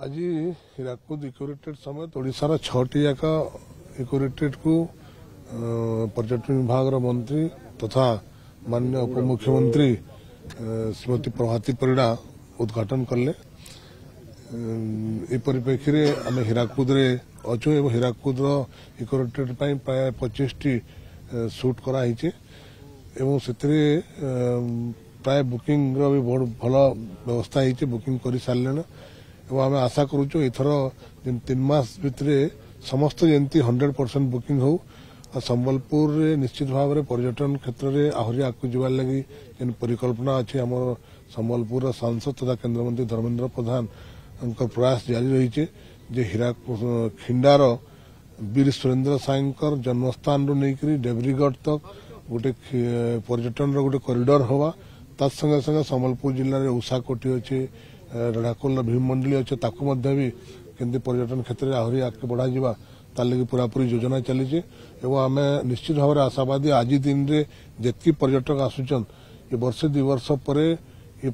आज हीराकुद इकोरेटेड समेत ओडिशार 6टी जाक इकोरेटेड को पर्यटन विभाग मंत्री तथा माननीय उपमुख्यमंत्री श्रीमती प्रभाती परिड़ा उद्घाटन कले। परिप्रेक्षी में आम हीराकुद अच्छु और हीराकुद इकोरेटेड प्राय 25टी सुट कराई से प्राय बुकिंग भी बहुत भल व्यवस्था है बुकिंग कर सारे आम आशा करूँ एथर 3 मास भितर समस्त जमी 100% बुकिंग हो संबलपुर निश्चित भाव में पर्यटन क्षेत्र में आहरी आगे जबार लगी परिकल्पना अच्छी आम संबलपुर सांसद तथा केन्द्रमंत्री धर्मेन्द्र प्रधान प्रयास जारी रही जे खिंडार वीर सुरेन्द्र साईंकर जन्मस्थान रू नहीं डेब्रीगढ़ तक गोटे पर्यटन गोटे कॉरिडोर हवा तंगे संगे संबलपुर जिले में उषाकोटी अच्छे रेढ़ाकोल भीम मंडली अच्छे भी केमती पर्यटन क्षेत्र में आहरी आगे बढ़ा तार लगी पूरापूरी योजना चली आम निश्चित भाव में आशावादी आज दिन में जितकी पर्यटक आसुचन ये वर्षे 2 वर्ष पर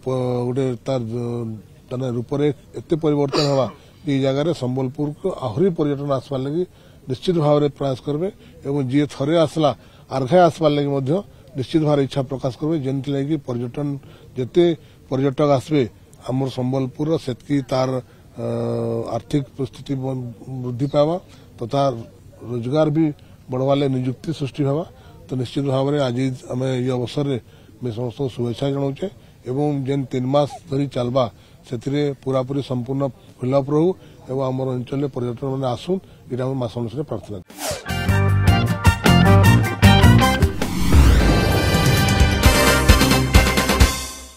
गोटे तार रूप एत परिवर्तन हवा ये जगह संबलपुर को आहरी पर्यटन आसबार लगी निश्चित भाव में प्रयास करेंगे और जी थे आसला आर्घे आसबार लगी निश्चित भाव इच्छा प्रकाश करेंगे जेमती लगी पर्यटन जिते पर्यटक आसबे आमर संबलपुर से तार आर्थिक परिस्थिति वृद्धि पावा तथा रोजगार भी बढ़वाले निजुक्ति सृष्टि हवा तो निश्चित भाव में आज आम ये अवसर में समस्त शुभेच्छा जनाऊे एवं जेन 3 मास धरी चलवा से पूरापूरी संपूर्ण फिलअप रहू और आम अंचल पर्यटन मैंने आसुन ये मास अनुसार प्रार्थना।